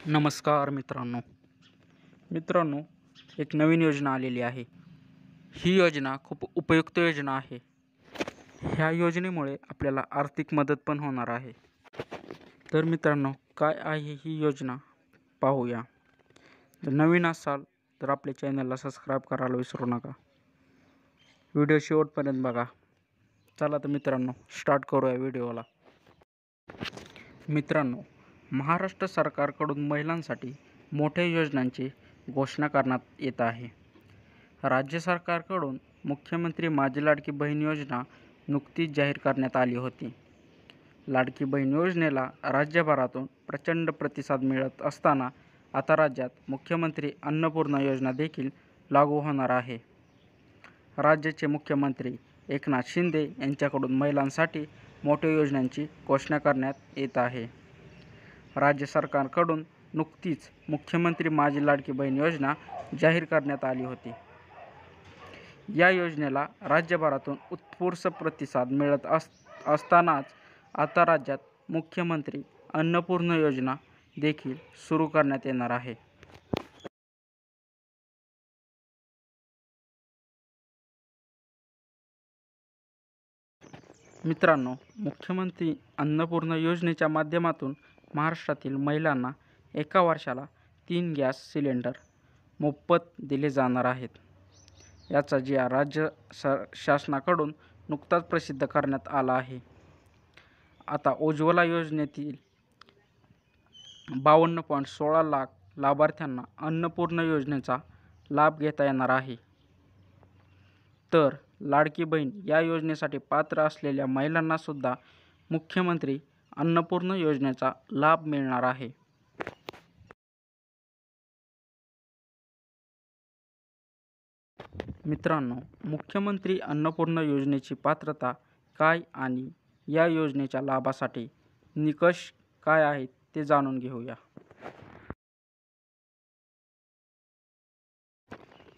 नमस्कार मित्रांनो, एक नवीन योजना आलेली आहे। ही योजना खूप उपयुक्त योजना आहे। ह्या योजनेमुळे आपल्याला आर्थिक मदत पण होणार आहे। तर मित्रांनो, काय आहे ही योजना पाहूया। जर नवीन असाल तर आपल्या चॅनलला सबस्क्राईब करायला विसरू नका। व्हिडिओ शेवटपर्यंत बघा। चला तर मित्रांनो, स्टार्ट करूया व्हिडिओला। मित्रांनो, महाराष्ट्र सरकारकडून महिलांसाठी मोठ्या योजनांची घोषणा करण्यात येत आहे। राज्य सरकारकडून मुख्यमंत्री माझी लाडकी बहीण योजना नुकतीच जाहीर करण्यात आली होती। लाडकी बहीण योजनेला राज्यभरातून प्रचंड प्रतिसाद मिळत असताना आता राज्यात मुख्यमंत्री अन्नपूर्णा योजना देखील लागू होणार आहे। राज्याचे मुख्यमंत्री एकनाथ शिंदे यांच्याकडून महिलांसाठी मोठ्या योजनांची घोषणा करण्यात येत आहे। राज्य सरकारकडून नुकतीच मुख्यमंत्री माझी लाडकी बहीण योजना जाहीर करण्यात आली होती। या योजनेला राज्यभरातून उत्स्फूर्त प्रतिसाद मिळत असतानाच आता राज्यात मुख्यमंत्री अन्नपूर्णा योजना देखील सुरू करण्यात येणार आहे। मित्रांनो, मुख्यमंत्री अन्नपूर्णा योजनेच्या माध्यमातून महाराष्ट्रातील महिलांना एका वर्षाला 3 गॅस सिलेंडर मोफत दिले जाणार आहेत। याचा जी.आर. राज्य शासनाकडून नुकताच प्रसिद्ध करण्यात आला आहे। आता उज्ज्वला योजनेतील 52.16 लाख लाभार्थ्यांना अन्नपूर्णा योजनेचा लाभ घेता येणार आहे। तर लाडकी बहीण या योजनेसाठी पात्र असलेल्या महिलांना सुद्धा मुख्यमंत्री अन्नपूर्णा योजनेचा लाभ मिळणार आहे। मित्रांनो, मुख्यमंत्री अन्नपूर्णा योजनेची पात्रता काय आणि या योजनेच्या लाभासाठी निकष काय आहेत ते जाणून घेऊया।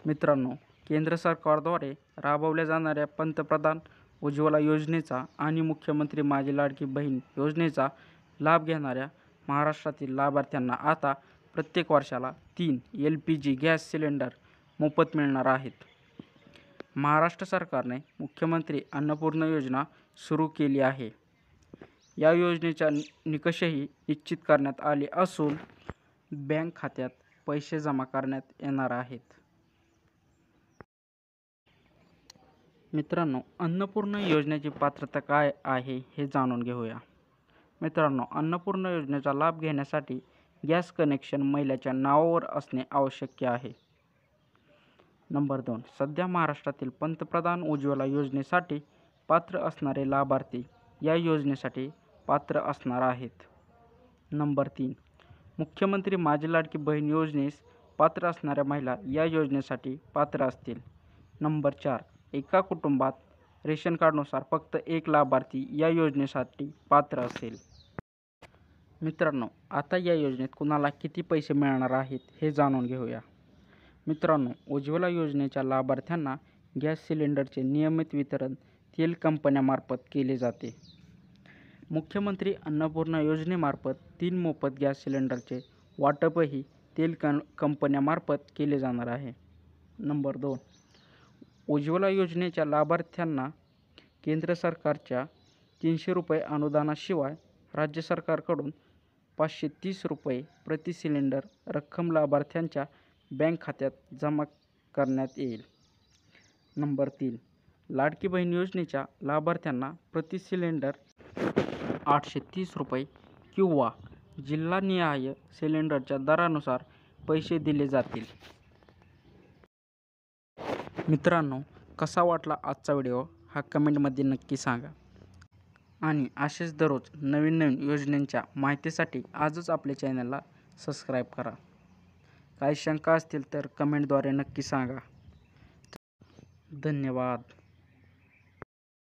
मित्रांनो, केंद्र सरकारद्वारे राबवल्या जाणाऱ्या पंतप्रधान उज्ज्वला योजनेचा आणि मुख्यमंत्री माझी लाडकी बहीण योजनेचा लाभ घेणाऱ्या महाराष्ट्रातील लाभार्थ्यांना आता प्रत्येक वर्षाला 3 LPG गॅस सिलेंडर मोफत मिळणार आहेत। महाराष्ट्र सरकारने मुख्यमंत्री अन्नपूर्णा योजना सुरू केली आहे। या योजनेच्या निकषही निश्चित करण्यात आले असून बँक खात्यात पैसे जमा करण्यात येणार आहेत। मित्रांनो, अन्नपूर्णा योजनेची पात्रता काय आहे हे जाणून घेऊया। मित्रांनो, अन्नपूर्णा योजनेचा लाभ घेण्यासाठी गॅस कनेक्शन महिलेच्या नावावर असणे आवश्यक आहे। नंबर 2, सध्या महाराष्ट्रातील पंतप्रधान उज्ज्वला योजनेसाठी पात्र असणारे लाभार्थी या योजनेसाठी पात्र असणार आहेत। नंबर 3, मुख्यमंत्री माझी लाडकी बहीण योजनेस पात्र असणाऱ्या महिला या योजनेसाठी पात्र असतील। नंबर 4, एका कुटुंबात रेशन कार्डनुसार फक्त एक लाभार्थी या योजनेसाठी पात्र असेल। मित्रांनो, आता या योजनेत कुणाला किती पैसे मिळणार आहेत हे जाणून घेऊया। मित्रांनो, उज्ज्वला योजनेच्या लाभार्थ्यांना गॅस सिलेंडरचे नियमित वितरण तेल कंपन्यांमार्फत केले जाते। मुख्यमंत्री अन्नपूर्णा योजनेमार्फत 3 मोफत गॅस सिलेंडरचे वाटपही तेल कंपन्यांमार्फत केले जाणार आहे। नंबर 2, उज्ज्वला योजनेच्या लाभार्थ्यांना केंद्र सरकारच्या 300 रुपये अनुदानाशिवाय राज्य सरकारकडून 530 रुपये प्रति सिलेंडर रक्कम लाभार्थ्यांच्या बँक खात्यात जमा करण्यात येईल। नंबर 3, लाडकी बहीण योजनेच्या लाभार्थ्यांना प्रति सिलेंडर 830 रुपये किंवा जिल्हानिहाय सिलेंडरच्या दरानुसार पैसे दिले जातील। मित्रांनो, कसा वाटला आजचा व्हिडिओ हा कमेंटमध्ये नक्की सांगा आणि असेच दररोज नवीन योजनांच्या माहितीसाठी आजच आपल्या चॅनलला सबस्क्राईब करा। काही शंका असतील तर कमेंटद्वारे नक्की सांगा। धन्यवाद।